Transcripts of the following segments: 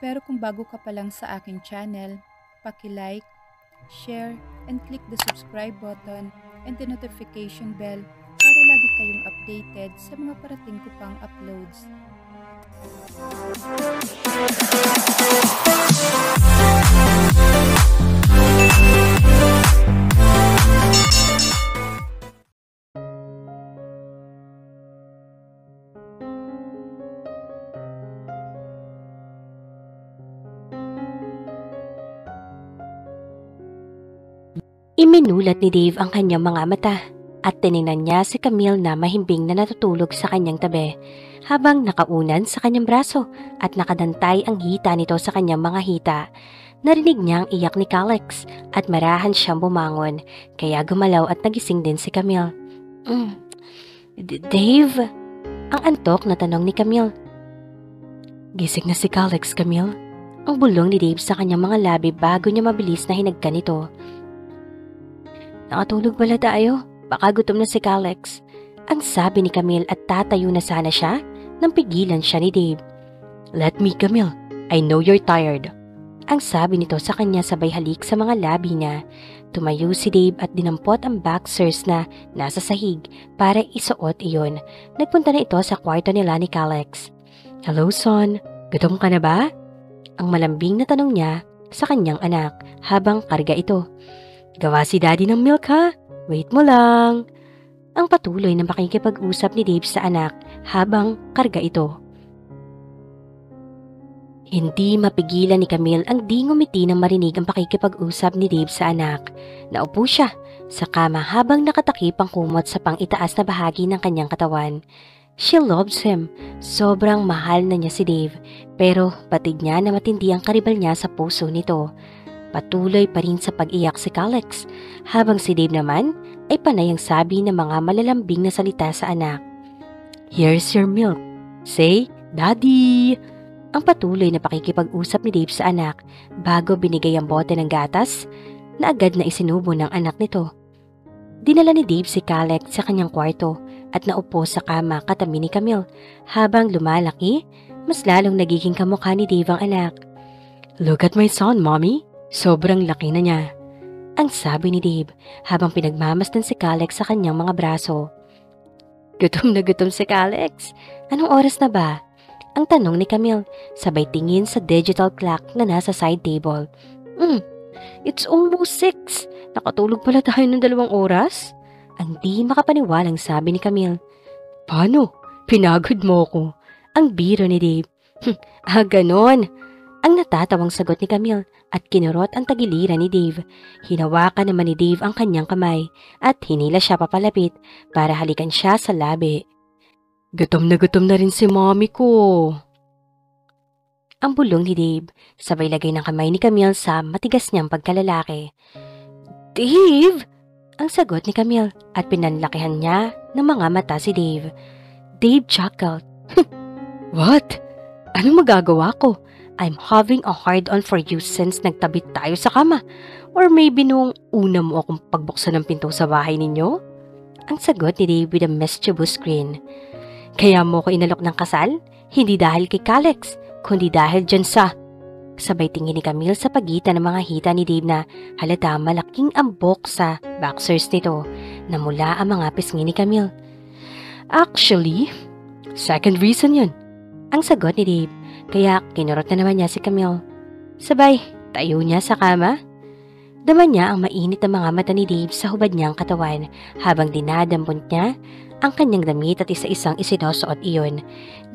Pero kung bago ka pa lang sa aking channel, paki-like, share, and click the subscribe button and the notification bell para lagi kayong updated sa mga parating ko pang uploads. Iminulat ni Dave ang kanyang mga mata at tiningnan niya si Camille na mahimbing na natutulog sa kanyang tabi habang nakaunan sa kanyang braso at nakadantay ang hita nito sa kanyang mga hita. Narinig niya ang iyak ni Calix at marahan siyang bumangon kaya gumalaw at nagising din si Camille. Dave? Ang antok na tanong ni Camille. Gising na si Calix, Camille. Ang bulong ni Dave sa kanyang mga labi bago niya mabilis na hinagkan ito. Nakatulog pala tayo. Baka gutom na si Calix. Ang sabi ni Camille at tatayo na sana siya nang pigilan siya ni Dave. Let me, Camille. I know you're tired. Ang sabi nito sa kanya sabay halik sa mga labi niya. Tumayo si Dave at dinampot ang boxers na nasa sahig para isuot iyon. Nagpunta na ito sa kwarto nila ni Calix. Hello, son. Gutom ka na ba? Ang malambing na tanong niya sa kanyang anak habang karga ito. Gawa si daddy ng milk ha? Wait mo lang. Ang patuloy na makikipag-usap ni Dave sa anak habang karga ito. Hindi mapigilan ni Camille ang di ngumiti nang marinig ang pakikipag-usap ni Dave sa anak. Naupo siya sa kama habang nakatakip ang kumot sa pang-itaas na bahagi ng kanyang katawan. She loves him. Sobrang mahal na niya si Dave pero batid niya na matindi ang karibal niya sa puso nito. Patuloy pa rin sa pag-iyak si Calix, habang si Dave naman ay panay ang sabi ng mga malalambing na salita sa anak. Here's your milk. Say, Daddy! Ang patuloy na pakikipag-usap ni Dave sa anak bago binigay ang bote ng gatas na agad na isinubo ng anak nito. Dinala ni Dave si Calix sa kanyang kwarto at naupo sa kama katabi ni Camille. Habang lumalaki, mas lalong nagiging kamukha ni Dave ang anak. Look at my son, Mommy. Sobrang laki na niya. Ang sabi ni Dave habang pinagmamasdan si Calix sa kanyang mga braso. Gutom na gutom si Calix. Anong oras na ba? Ang tanong ni Camille sabay tingin sa digital clock na nasa side table. It's almost 6. Nakatulog pala tayo ng 2 oras? Ang di makapaniwalang sabi ni Camille. Paano? Pinagod mo ko. Ang biro ni Dave. Ganon. Ang natatawang sagot ni Camille at kinurot ang tagiliran ni Dave. Hinawakan naman ni Dave ang kanyang kamay at hinila siya papalapit para halikan siya sa labi. Gutom na rin si mommy ko. Ang bulong ni Dave, sabay lagay ng kamay ni Camille sa matigas niyang pagkalalaki. Dave! Ang sagot ni Camille at pinanlakihan niya ng mga mata si Dave. Dave chuckled. What? Anong magagawa ko? I'm having a hard-on for you since nagtabit tayo sa kama. Or maybe nung una mo akong pagbuksan ng pinto sa bahay ninyo? Ang sagot ni Dave with a mischievous grin. Kaya mo ko inalok ng kasal? Hindi dahil kay Calix, kundi dahil dyan sa... Sabay tingin ni Camille sa pagitan ng mga hita ni Dave na halata malaking ambok sa boxers nito na mula ang mga pisngi ni Camille. Actually, second reason yun. Ang sagot ni Dave. Kaya kinurot na naman niya si Camille. Sabay, tayo niya sa kama. Daman niya ang mainit na mga mata ni Dave sa hubad niyang katawan habang dinadampot niya ang kanyang damit at isa-isang isinusuot iyon.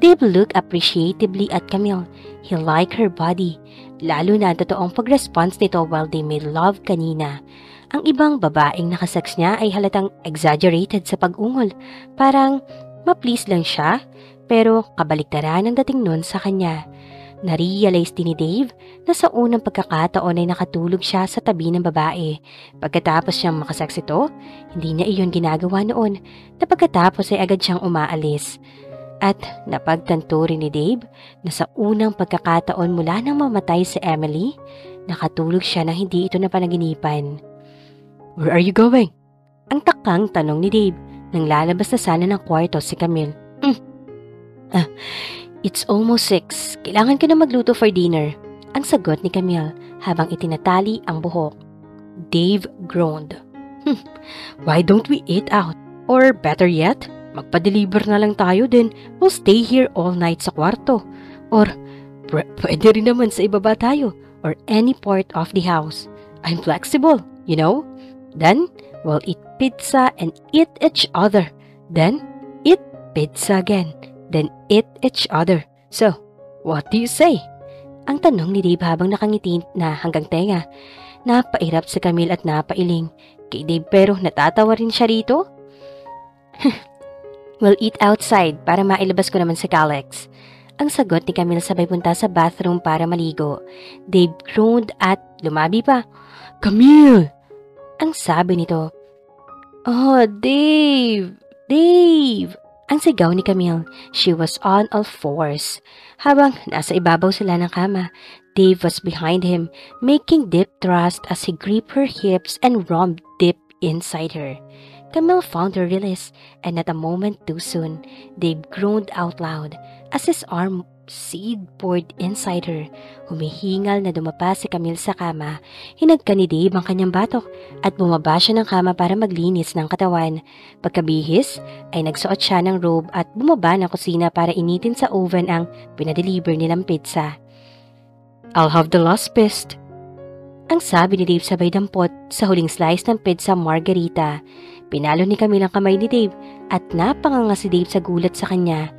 Dave looked appreciatively at Camille. He liked her body, lalo na ang totoong pag-response nito while they made love kanina. Ang ibang babaeng nakasex niya ay halatang exaggerated sa pag-ungol. Parang ma-please lang siya. Pero kabaliktaran ang dating nun sa kanya. Narealize din ni Dave na sa unang pagkakataon ay nakatulog siya sa tabi ng babae. Pagkatapos siyang makasex ito, hindi niya iyon ginagawa noon na pagkatapos ay agad siyang umaalis. At napagtanto rin ni Dave na sa unang pagkakataon mula nang mamatay si Emily, nakatulog siya nang hindi ito napanaginipan. Where are you going? Ang takang tanong ni Dave nang lalabas na sana ng kwarto si Camille. It's almost 6. Kailangan ko na magluto for dinner. Ang sagot ni Camille habang itinatali ang buhok. Dave groaned. Why don't we eat out? Or better yet, magpa-deliver na lang tayo then we'll stay here all night sa kwarto. Or pwede rin naman sa ibaba tayo or any part of the house. I'm flexible, you know? Then we'll eat pizza and eat each other. Then eat pizza again. Then eat each other. So, what do you say? Ang tanong ni Dave habang nakangiti na hanggang tenga. Napairap si Camille at napailing kay Dave pero natatawa rin siya rito. We'll eat outside para mailabas ko naman si Alex. Ang sagot ni Camille sabay punta sa bathroom para maligo. Dave groaned at lumabi pa. Camille! Ang sabi nito. Oh, Dave! Dave! Ang sigaw ni Camille. She was on all fours. Habang nasa ibabaw sila ng kama, Dave was behind him, making deep thrust as he gripped her hips and romped deep inside her. Camille found her release, and at a moment too soon, Dave groaned out loud as his arm poured inside her. Humihingal na dumapa si Camille sa kama, hinagka ni Dave ang kanyang batok at bumaba siya ng kama para maglinis ng katawan. Pagkabihis ay nagsuot siya ng robe at bumaba ng kusina para initin sa oven ang pinadeliver nilang pizza. I'll have the last piece. Ang sabi ni Dave sabay dampot sa huling slice ng pizza margarita. Pinalo ni Camille ang kamay ni Dave at napanganga si Dave sa gulat sa kanya.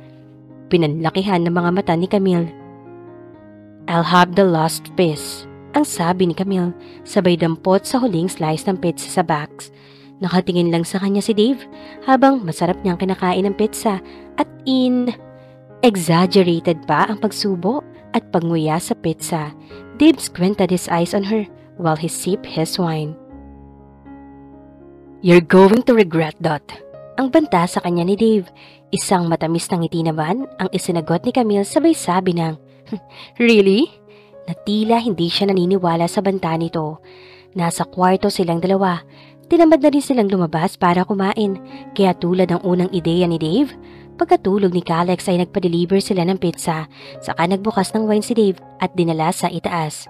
Pinanlakihan ng mga mata ni Camille. I'll have the last piece, ang sabi ni Camille, sabay dampot sa huling slice ng pizza sa box. Nakatingin lang sa kanya si Dave habang masarap niyang kinakain ng pizza at exaggerated pa ang pagsubo at pagnguya sa pizza. Dave squinted his eyes on her while he sipped his wine. You're going to regret that. Ang banta sa kanya ni Dave. Isang matamis na ngiti naman ang isinagot ni Camille sabay sabi ng, Really? Na tila hindi siya naniniwala sa banta nito. Nasa kwarto silang dalawa. Tinamad na rin silang lumabas para kumain. Kaya tulad ng unang ideya ni Dave, pagkatulog ni Alex ay nagpa-deliver sila ng pizza. Saka nagbukas ng wine si Dave at dinala sa itaas.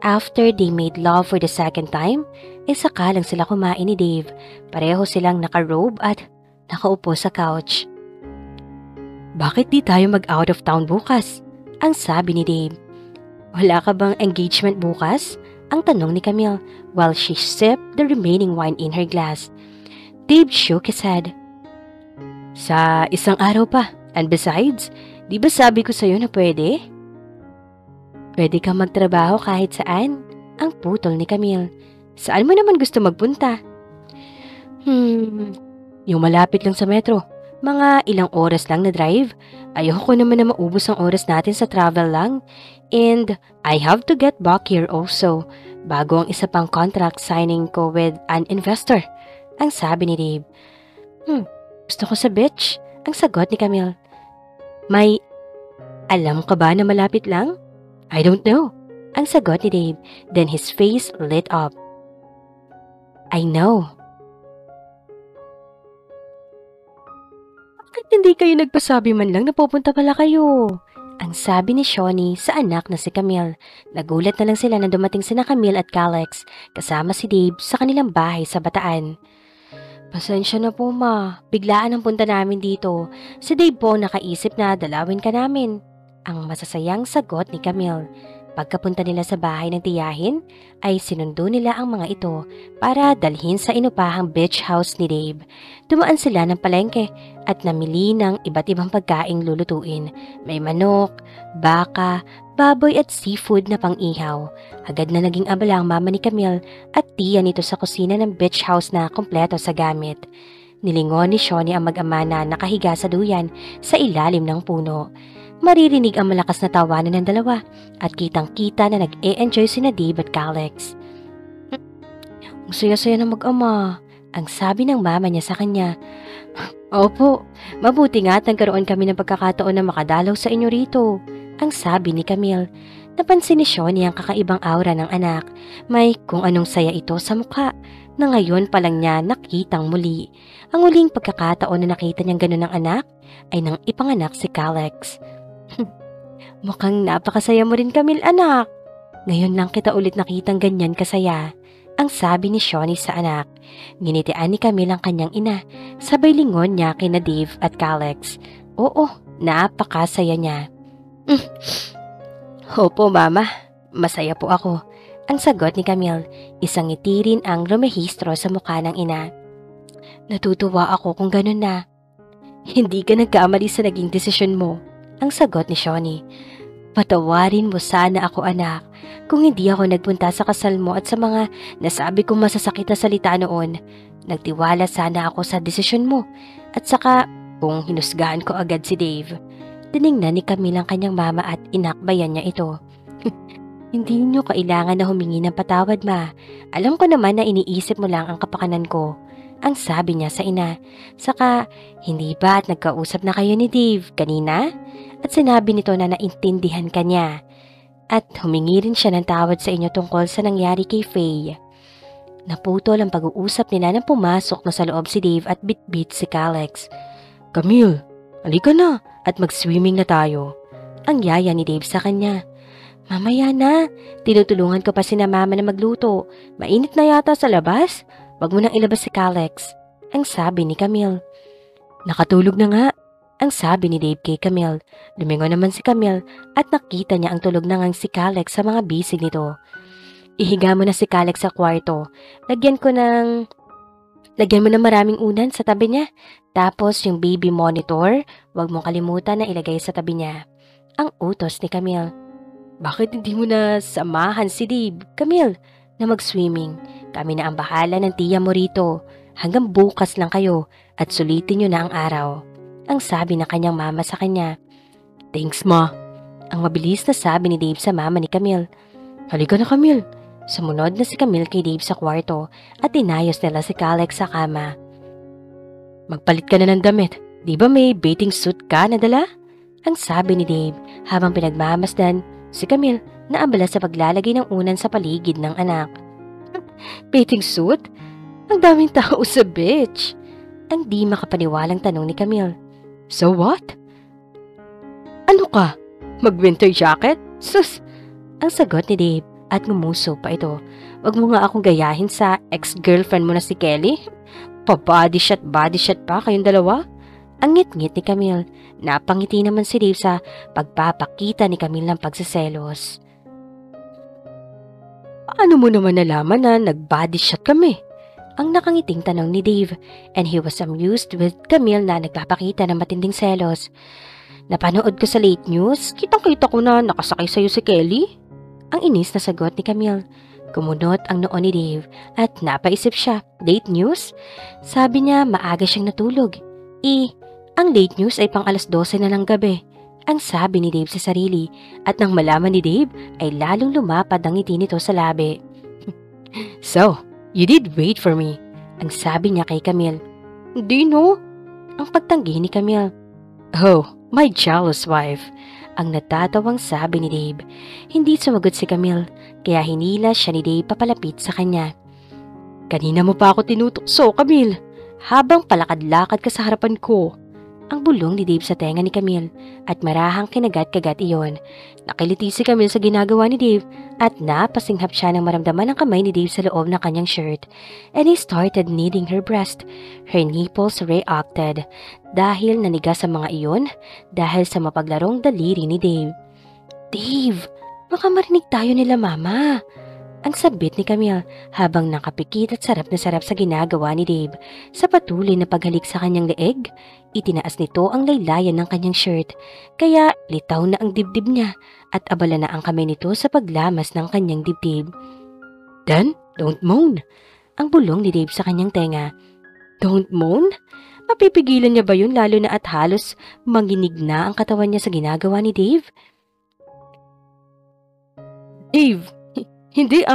After they made love for the second time, saka lang sila kumain ni Dave. Pareho silang naka-robe at nakaupo sa couch. Bakit di tayo mag-out of town bukas? Ang sabi ni Dave. Wala ka bang engagement bukas? Ang tanong ni Camille while she sipped the remaining wine in her glass. Dave shook his head. Sa isang araw pa. And besides, di ba sabi ko sa'yo na pwede? Pwede kang magtrabaho kahit saan. Ang putol ni Camille. Saan mo naman gusto magpunta? Yung malapit lang sa metro. Mga ilang oras lang na drive. Ayoko naman na maubos ang oras natin sa travel lang. And I have to get back here also. Bago ang isa pang contract signing ko with an investor. Ang sabi ni Dave. Gusto ko sa beach. Ang sagot ni Camille. May alam ka ba na malapit lang? I don't know. Ang sagot ni Dave. Then his face lit up. I know. Bakit hindi kayo nagpasabi man lang na pupunta pala kayo? Ang sabi ni Shawnee sa anak na si Camille. Nagulat na lang sila na dumating sina Camille at Alex kasama si Dave sa kanilang bahay sa Bataan. Pasensya na po ma, biglaan ang punta namin dito. Si Dave po nakaisip na dalawin ka namin. Ang masasayang sagot ni Camille. Pagkapunta nila sa bahay ng tiyahin, ay sinundo nila ang mga ito para dalhin sa inupahang beach house ni Dave. Dumaan sila ng palengke at namili ng iba't ibang pagkaing lulutuin. May manok, baka, baboy at seafood na pang-ihaw. Agad na naging abala ang mama ni Camille at tiya nito sa kusina ng beach house na kompleto sa gamit. Nilingon ni Shawnee ang mag-ama na nakahiga sa duyan sa ilalim ng puno. Maririnig ang malakas na tawanan ng dalawa at kitang-kita na nag-e-enjoy sina Dave at Alex. Ang saya-saya na mag-ama, ang sabi ng mama niya sa kanya. Opo, mabuti nga at nagkaroon kami ng pagkakataon na makadalaw sa inyo rito, ang sabi ni Camille. Napansin ni Shawnee ang kakaibang aura ng anak. May kung anong saya ito sa mukha na ngayon pa lang niya nakitang muli. Ang huling pagkakataon na nakita niyang ganun ng anak ay nang ipanganak si Alex. Mukhang napakasaya mo rin, Camille, anak. Ngayon lang kita ulit nakitang ganyan kasaya. Ang sabi ni Shawnee sa anak. Nginitian ni Camille ang kanyang ina. Sabay lingon niya kina Dave at Calex. Oo, napakasaya niya. Opo, mama. Masaya po ako. Ang sagot ni Camille. Isang ngiti rin ang rumehistro sa mukha ng ina. Natutuwa ako kung ganun na. Hindi ka nagkamali sa naging desisyon mo. Ang sagot ni Shawnee. Patawarin mo sana ako, anak, kung hindi ako nagpunta sa kasal mo at sa mga nasabi kong masasakit na salita noon. Nagtiwala sana ako sa desisyon mo at saka kung hinusgahan ko agad si Dave. Tiningnan ni Camille ang kanyang mama at inakbayan niya ito. Hindi niyo kailangan na humingi ng patawad, ma. Alam ko naman na iniisip mo lang ang kapakanan ko. Ang sabi niya sa ina. Saka, hindi ba at nagkausap na kayo ni Dave kanina? At sinabi nito na naintindihan ka niya. At humingi rin siya ng tawad sa inyo tungkol sa nangyari kay Faye. Naputol ang pag-uusap nila nang pumasok na sa loob si Dave at bitbit si Calex. Camille, halika na at mag-swimming na tayo. Ang yaya ni Dave sa kanya. Mamaya na, tinutulungan ko pa si na mama na magluto. Mainit na yata sa labas. Wag mo nang ilabas si Calex. Ang sabi ni Camille. Nakatulog na nga. Ang sabi ni Dave kay Camille. Lumingon naman si Camille at nakita niya ang tulog na ngang si Calex sa mga bisig nito. Ihiga mo na si Calex sa kwarto. Lagyan mo ng maraming unan sa tabi niya. Tapos yung baby monitor, wag mong kalimutan na ilagay sa tabi niya. Ang utos ni Camille. Bakit hindi mo na samahan si Dave, Camille, na mag-swimming? Kami na ang bahala ng tiya mo rito. Hanggang bukas lang kayo at sulitin nyo na ang araw. Ang sabi ng kanyang mama sa kanya. Thanks, ma. Ang mabilis na sabi ni Dave sa mama ni Camille. Halika na, Camille. Sumunod na si Camille kay Dave sa kwarto at inayos nila si Calex sa kama. Magpalit ka na ng damit. Di ba may bathing suit ka na dala? Ang sabi ni Dave habang pinagmamasdan si Camille na abala sa paglalagay ng unan sa paligid ng anak. Bathing suit? Ang daming tao sa beach. Ang di makapaniwalang tanong ni Camille. So what? Ano ka? Mag-winter jacket? Sus! Ang sagot ni Dave at ngumuso pa ito. Wag mo nga akong gayahin sa ex-girlfriend mo na si Kelly. Pa-body shot pa kayong dalawa. Ang ngit-ngit ni Camille. Napangiti naman si Dave sa pagpapakita ni Camille ng pagsiselos. Paano mo naman nalaman na nag-body shot kami? Ang nakangiting tanong ni Dave, and he was amused with Camille na nagpapakita ng matinding selos. Napanood ko sa late news, kitang-kita ko na nakasakay sa'yo si Kelly. Ang inis na sagot ni Camille. Kumunot ang noo ni Dave at napaisip siya. Late news? Sabi niya maaga siyang natulog. Ang late news ay pang 12:00 na ng gabi. Ang sabi ni Dave sa sarili at nang malaman ni Dave ay lalong lumapad ang ngiti nito sa labi. So, you did wait for me. Ang sabi niya kay Camille. Hindi no? Ang pagtanggi ni Camille. Oh, my jealous wife. Ang natatawang sabi ni Dave. Hindi sumagot si Camille, kaya hinila siya ni Dave papalapit sa kanya. Kanina mo pa ako tinutokso, Camille. Habang palakad-lakad ka sa harapan ko. Ang bulong ni Dave sa tenga ni Camille at marahang kinagat-kagat iyon. Nakiliti si Camille sa ginagawa ni Dave at napasinghap siya nang maramdaman ang kamay ni Dave sa loob ng kanyang shirt. And he started kneading her breast. Her nipples reacted dahil naniga sa mga iyon dahil sa mapaglarong daliri ni Dave. Dave, baka marinig tayo nila mama. Ang sabit ni Camille habang nakapikit at sarap na sarap sa ginagawa ni Dave. Sa patuloy na paghalik sa kanyang leeg, itinaas nito ang laylayan ng kanyang shirt. Kaya litaw na ang dibdib niya at abala na ang kamay nito sa paglamas ng kanyang dibdib. Then, don't moan. Ang bulong ni Dave sa kanyang tenga. Don't moan? Mapipigilan niya ba yun lalo na at halos manginig na ang katawan niya sa ginagawa ni Dave? Dave! Hindi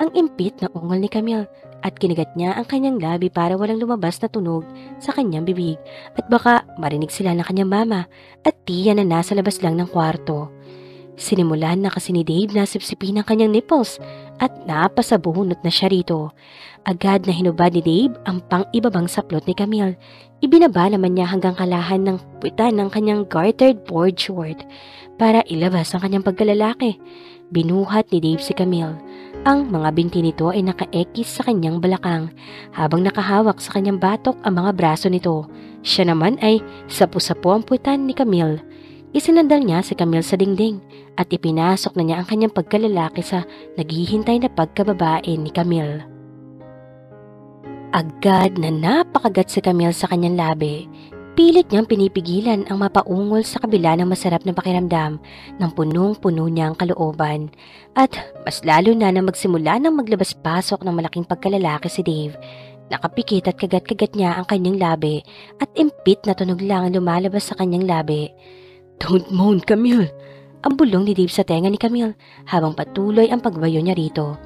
Ang impit na ungol ni Camille at kinagat niya ang kanyang labi para walang lumabas na tunog sa kanyang bibig at baka marinig sila ng kanyang mama at tiya na nasa labas lang ng kwarto. Sinimulan na kasi ni Dave na sipsipin ang kanyang nipples at napasabunot na siya rito. Agad na hinubad ni Dave ang pang-ibabang saplot ni Camille. Ibinaba naman niya hanggang kalahan ng puwitan ng kanyang gartered board short para ilabas ang kanyang pagkalalaki. Binuhat ni Dave si Camille. Ang mga binti nito ay naka-ekis sa kanyang balakang habang nakahawak sa kanyang batok ang mga braso nito. Siya naman ay sapu-sapu ang puwitan ni Camille. Isinandal niya si Camille sa dingding at ipinasok na niya ang kanyang pagkalalaki sa naghihintay na pagkababae ni Camille. Agad na napakagat si Camille sa kanyang labi. Pilit niyang pinipigilan ang mapaungol sa kabila ng masarap na pakiramdam ng punong-puno niyang kalooban. At mas lalo na magsimula ng maglabas-pasok ng malaking pagkalalaki si Dave. Nakapikit at kagat-kagat niya ang kanyang labi at impit na tunog lang ang lumalabas sa kanyang labi. "Don't moan, Camille!" Ang bulong ni Dave sa tenga ni Camille habang patuloy ang pagbayo niya rito.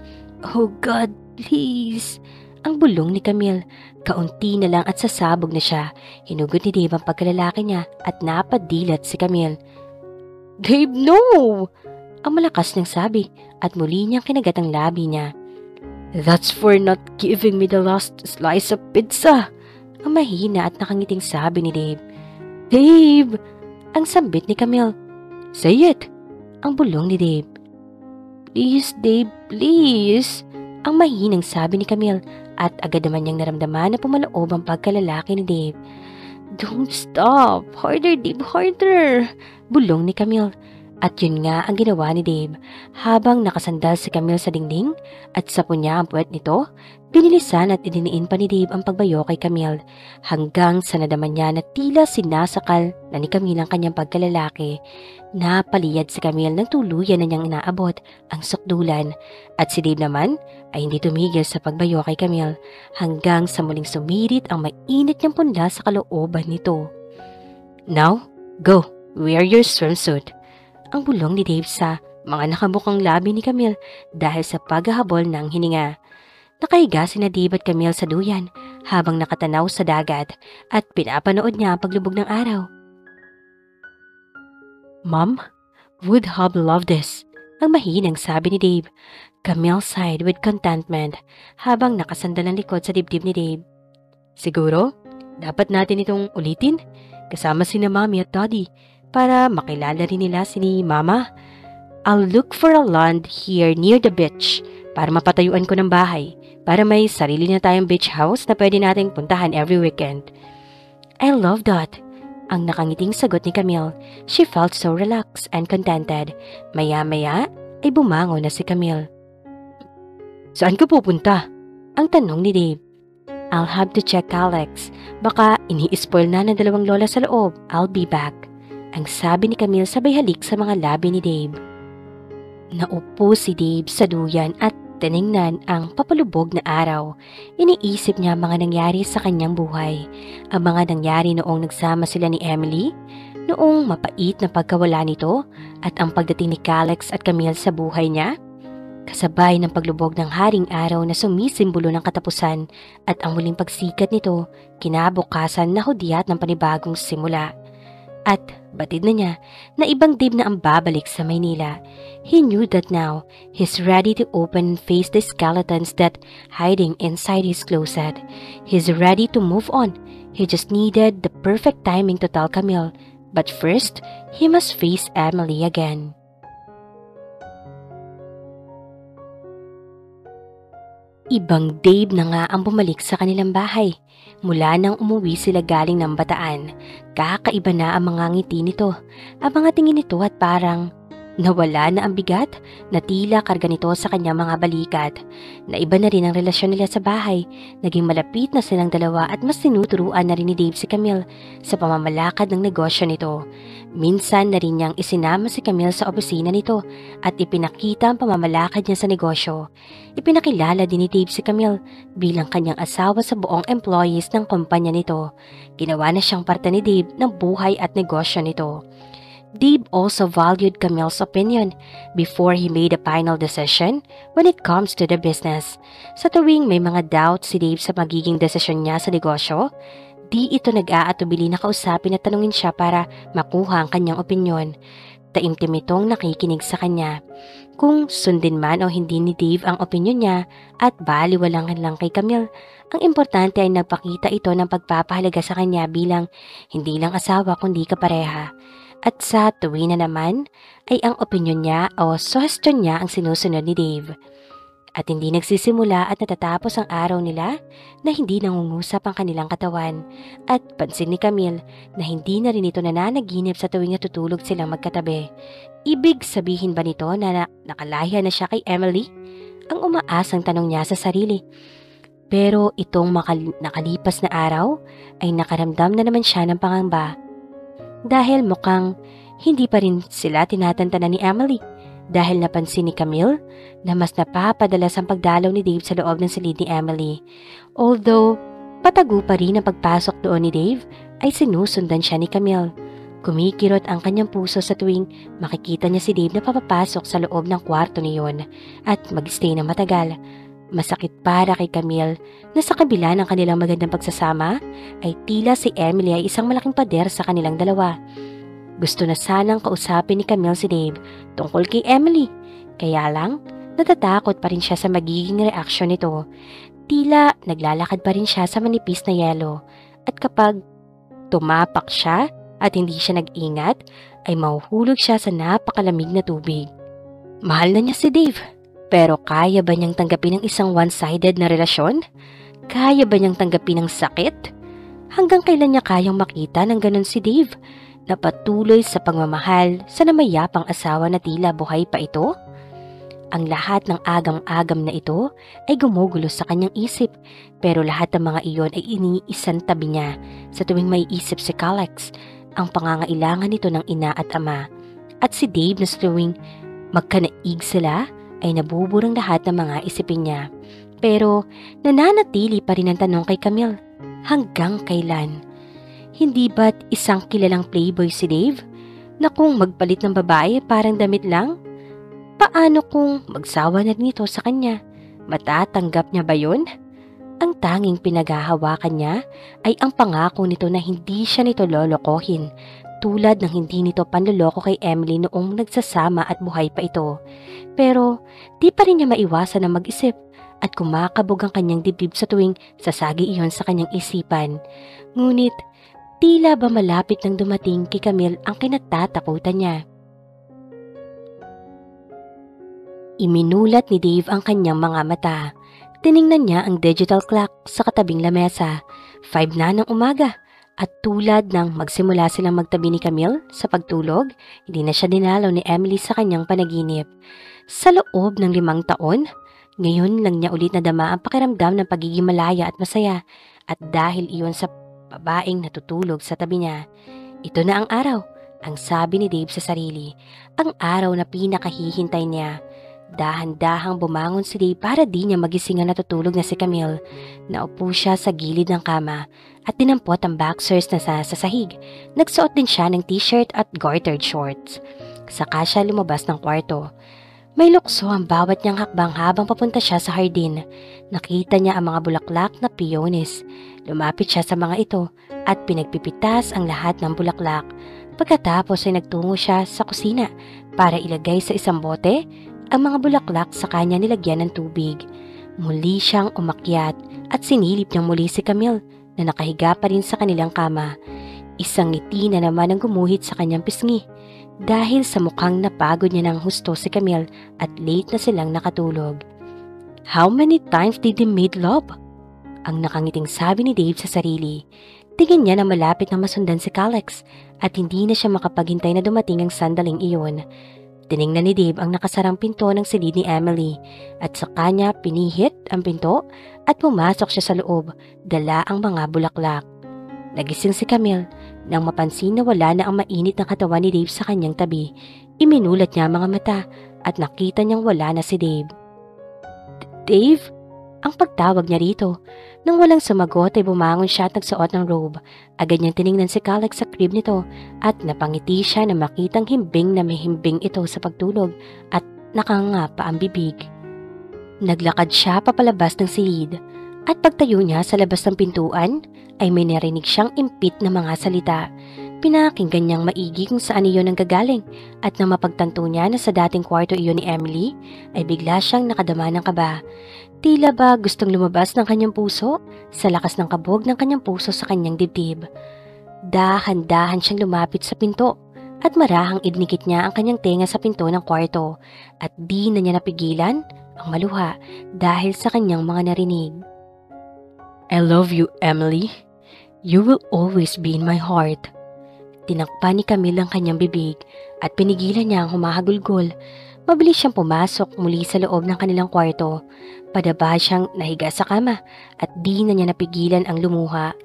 "Oh God, please!" Ang bulong ni Camille. Kaunti na lang at sasabog na siya. Hinugot ni Dave ang pagkalalaki niya at napadilat si Camille. "Dave, no!" Ang malakas niyang sabi at muli niyang kinagat ang labi niya. "That's for not giving me the last slice of pizza." Ang mahina at nakangiting sabi ni Dave. "Dave!" Ang sambit ni Camille. "Say it!" Ang bulong ni Dave. "Please, Dave, please!" Ang mahinang sabi ni Camille at agad naman niyang naramdaman na pumaloob ang pagkalalaki ni Dave. "Don't stop! Harder, Dave, harder!" Bulong ni Camille. At yun nga ang ginawa ni Dave. Habang nakasandal si Camille sa dingding at sapo niya ang puwet nito, binilisan at idiniin pa ni Dave ang pagbayo kay Camille hanggang sa nadaman niya na tila sinasakal na ni Camille ang kanyang pagkalalaki. Napaliyad si Camille nang tuluyan na niyang inaabot ang sukdulan at si Dave naman ay hindi tumigil sa pagbayo kay Camille hanggang sa muling sumirit ang mainit niyang punla sa kalooban nito. "Now, go, wear your swimsuit." Ang bulong ni Dave sa mga nakabukang labi ni Camille dahil sa paghahabol ng hininga. Nakahiga sina Dave at Camille sa duyan habang nakatanaw sa dagat at pinapanood niya ang paglubog ng araw. "Mom, would have loved this," ang mahinang sabi ni Dave. Camille sighed with contentment habang nakasandal ang likod sa dibdib ni Dave. "Siguro, dapat natin itong ulitin kasama sina Mommy at Daddy para makilala rin nila si Mama. I'll look for a land here near the beach para mapatayuan ko ng bahay para may sarili na tayong beach house na pwede nating puntahan every weekend." "I love that," ang nakangiting sagot ni Camille. She felt so relaxed and contented. Maya-maya ay bumangon na si Camille. "Saan ka pupunta?" ang tanong ni Dave. "I'll have to check Alex. Baka ini-spoil na ng dalawang lola sa loob. I'll be back," ang sabi ni Camille sabay halik sa mga labi ni Dave. Naupo si Dave sa duyan at tiningnan ang papalubog na araw. Iniisip niya ang mga nangyari sa kanyang buhay. Ang mga nangyari noong nagsama sila ni Emily, noong mapait na pagkawala nito, at ang pagdating ni Alex at Camille sa buhay niya. Kasabay ng paglubog ng haring araw na sumisimbolo ng katapusan at ang muling pagsikat nito, kinabukasan na hudyat ng panibagong simula. At batid na niya na ibang Dave na ang babalik sa Maynila. He knew that now he's ready to open and face the skeletons that hiding inside his closet. He's ready to move on. He just needed the perfect timing to tell Camille. But first, he must face Emily again. Ibang Dave na nga ang bumalik sa kanilang bahay. Mula nang umuwi sila galing ng Bataan, kakaiba na ang mga ngiti nito. Ang mga tingin nito at parang nawala na ang bigat na tila karga nito sa kanyang mga balikat. Naiba na rin ang relasyon nila sa bahay. Naging malapit na silang dalawa at mas tinuturuan na rin ni Dave si Camille sa pamamalakad ng negosyo nito. Minsan na rin niyang isinama si Camille sa opisina nito at ipinakita ang pamamalakad niya sa negosyo. Ipinakilala din ni Dave si Camille bilang kanyang asawa sa buong employees ng kumpanya nito. Ginawa na siyang parte ni Dave ng buhay at negosyo nito. Dave also valued Camille's opinion before he made a final decision when it comes to the business. Sa tuwing may mga doubts si Dave sa magiging desisyon niya sa negosyo, di ito nag-aatubili na kausapin at tanungin siya para makuha ang kanyang opinyon. taimtim itong nakikinig sa kanya. Kung sundin man o hindi ni Dave ang opinyon niya at baliwalangan lang kay Camille, ang importante ay nagpakita ito ng pagpapahalaga sa kanya bilang hindi lang asawa kundi kapareha. At sa tuwi na naman ay ang opinyon niya o suggestion niya ang sinusunod ni Dave. At hindi nagsisimula at natatapos ang araw nila na hindi nangungusap ang kanilang katawan. At pansin ni Camille na hindi na rin ito nananaginip sa tuwing natutulog silang magkatabi. Ibig sabihin ba nito na nakalaya na siya kay Emily? Ang umaasang tanong niya sa sarili. Pero itong nakalipas na araw ay nakaramdam na naman siya ng pangamba. Dahil mukhang hindi pa rin sila tinatantanan ni Emily. Dahil napansin ni Camille na mas napapadalas ang pagdalaw ni Dave sa loob ng silid ni Emily. Although patago pa rin ang pagpasok doon ni Dave, ay sinusundan siya ni Camille. Kumikirot ang kanyang puso sa tuwing makikita niya si Dave na papapasok sa loob ng kwarto niyon at mag-stay na matagal. Masakit para kay Camille na sa kabila ng kanilang magandang pagsasama ay tila si Emily ay isang malaking pader sa kanilang dalawa. Gusto na sanang kausapin ni Camille si Dave tungkol kay Emily. Kaya lang, natatakot pa rin siya sa magiging reaksyon nito. Tila naglalakad pa rin siya sa manipis na yelo. At kapag tumapak siya at hindi siya nag-ingat, ay mahuhulog siya sa napakalamig na tubig. Mahal na niya si Dave. Pero kaya ba niyang tanggapin ang isang one-sided na relasyon? Kaya ba niyang tanggapin ang sakit? Hanggang kailan niya kayang makita ng ganun si Dave? Na patuloy sa pagmamahal sa namayapang asawa na tila buhay pa ito? Ang lahat ng agam-agam na ito ay gumugulo sa kanyang isip, pero lahat ng mga iyon ay iniisang tabi niya sa tuwing may isip si Calex, ang pangangailangan nito ng ina at ama. At si Dave na sa tuwing magkanaig sila ay nabuburang lahat ng mga isipin niya. Pero nananatili pa rin ang tanong kay Camille, hanggang kailan? Hindi ba't isang kilalang playboy si Dave? Na kung magpalit ng babae parang damit lang? Paano kung magsawa na rin ito sa kanya? Matatanggap niya ba yun? Ang tanging pinaghahawakan niya ay ang pangako nito na hindi siya nito lolokohin, tulad ng hindi nito panloloko kay Emily noong nagsasama at buhay pa ito. Pero di pa rin niya maiwasan na mag-isip at kumakabog ang kanyang dibdib sa tuwing sasagi iyon sa kanyang isipan. Ngunit tila ba malapit nang dumating kay Camille ang kinatatakutan niya. Iminulat ni Dave ang kanyang mga mata. Tiningnan niya ang digital clock sa katabing lamesa. 5 na ng umaga. At tulad ng magsimula silang magtabi ni Camille sa pagtulog, hindi na siya dinalaw ni Emily sa kanyang panaginip. Sa loob ng 5 taon, ngayon lang niya ulit nadama ang pakiramdam ng pagiging malaya at masaya. At dahil iyon sa babaeng natutulog sa tabi niya. Ito na ang araw, ang sabi ni Dave sa sarili. Ang araw na pinakahihintay niya. Dahan-dahang bumangon si Dave para di niya magising ang natutulog na si Camille. Naupo siya sa gilid ng kama at dinampot ang boxers na sa sahig. Nagsuot din siya ng t-shirt at gartered shorts. Saka siya lumabas ng kwarto. May lukso ang bawat niyang hakbang habang papunta siya sa hardin. Nakita niya ang mga bulaklak na peones. Lumapit siya sa mga ito at pinagpipitas ang lahat ng bulaklak. Pagkatapos ay nagtungo siya sa kusina para ilagay sa isang bote ang mga bulaklak sa kanya nilagyan ng tubig. Muli siyang umakyat at sinilip niyang muli si Camille na nakahiga pa rin sa kanilang kama. Isang ngiti na naman ang gumuhit sa kanyang pisngi dahil sa mukhang napagod niya ng husto si Camille at late na silang nakatulog. How many times did they made love? Ang nakangiting sabi ni Dave sa sarili. Tingin niya na malapit na masundan si Calex at hindi na siya makapaghintay na dumating ang sandaling iyon. Tiningnan ni Dave ang nakasarang pinto ng silid ni Emily at sa kanya pinihit ang pinto at pumasok siya sa loob, dala ang mga bulaklak. Nagising si Camille nang mapansin na wala na ang mainit na katawan ni Dave sa kanyang tabi. Iminulat niya ang mga mata at nakita niyang wala na si Dave. Dave? Ang pagtawag niya rito. Nang walang sumagot ay bumangon siya at nagsuot ng robe. Agad niyang tiningnan si Calex sa crib nito at napangiti siya na makitang himbing na may himbing ito sa pagtulog at nakanganga pa ang bibig. Naglakad siya papalabas ng silid at pagtayo niya sa labas ng pintuan ay may narinig siyang impit na mga salita. Pinakinggan niyang maigi kung saan iyon ang gagaling at nang mapagtanto niya na sa dating kwarto iyon ni Emily, ay bigla siyang nakadama ng kaba. Tila ba gustong lumabas ng kanyang puso sa lakas ng kabog ng kanyang puso sa kanyang dibdib. Dahan-dahan siyang lumapit sa pinto at marahang idnikit niya ang kanyang tenga sa pinto ng kwarto at di na niya napigilan ang maluha dahil sa kanyang mga narinig. I love you, Emily. You will always be in my heart. Tinakpan ni Camille ang kanyang bibig at pinigilan niya ang humahagulgol. Mabilis siyang pumasok muli sa loob ng kanilang kwarto. Padaba siyang nahiga sa kama at di na niya napigilan ang lumuha.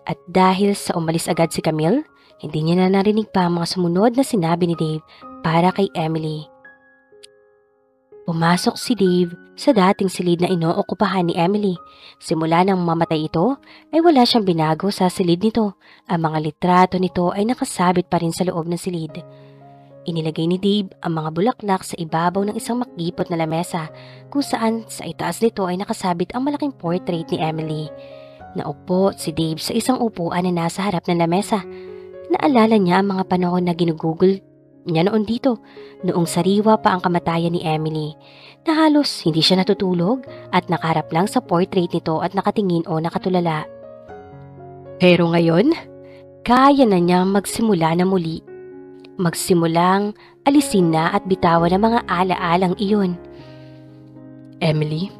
At dahil sa umalis agad si Camille, hindi niya na narinig pa ang mga sumunod na sinabi ni Dave para kay Emily. Pumasok si Dave sa dating silid na inookupahan ni Emily. Simula nang mamatay ito, ay wala siyang binago sa silid nito. Ang mga litrato nito ay nakasabit pa rin sa loob ng silid. Inilagay ni Dave ang mga bulaklak sa ibabaw ng isang makipot na lamesa kung saan sa itaas nito ay nakasabit ang malaking portrait ni Emily. Naupo si Dave sa isang upuan na nasa harap ng lamesa. Naalala niya ang mga panahon na ginugugol niya noon dito, noong sariwa pa ang kamatayan ni Emily, na halos hindi siya natutulog at nakaharap lang sa portrait nito at nakatingin o nakatulala. Pero ngayon, kaya na niyang magsimula na muli. Magsimulang alisin na at bitawan ang mga alaalang iyon. Emily,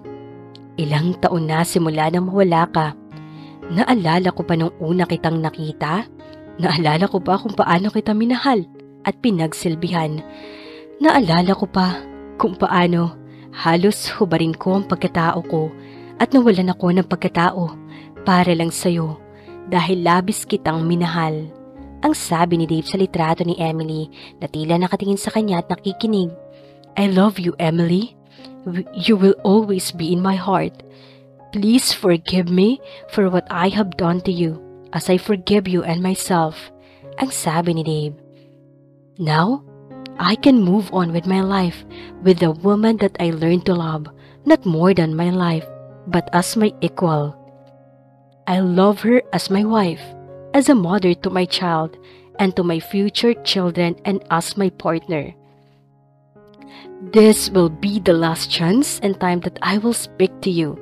ilang taon na simula nang mawala ka. Naalala ko pa nung una kitang nakita. Naalala ko pa kung paano kita minahal at pinagsilbihan. Naalala ko pa kung paano halos hubarin ko ang pagkatao ko at nawalan ako ng pagkatao para lang sa'yo dahil labis kitang minahal. Ang sabi ni Dave sa litrato ni Emily na tila nakatingin sa kanya at nakikinig. I love you, Emily. You will always be in my heart. Please forgive me for what I have done to you as I forgive you and myself. Ang sabi ni Dave. Now, I can move on with my life with the woman that I learned to love, not more than my life, but as my equal. I love her as my wife, as a mother to my child, and to my future children and as my partner. This will be the last chance and time that I will speak to you,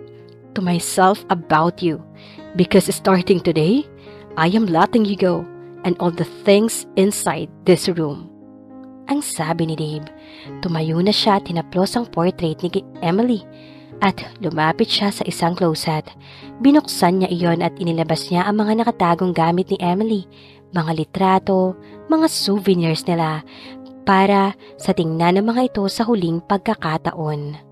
to myself about you, because starting today, I am letting you go and all the things inside this room. Ang sabi ni Dave. Tumayo na siya at hinaplos ang portrait ni Emily at lumapit siya sa isang closet. Binuksan niya iyon at inilabas niya ang mga nakatagong gamit ni Emily, mga litrato, mga souvenirs nila para sa tingnan ng mga ito sa huling pagkakataon.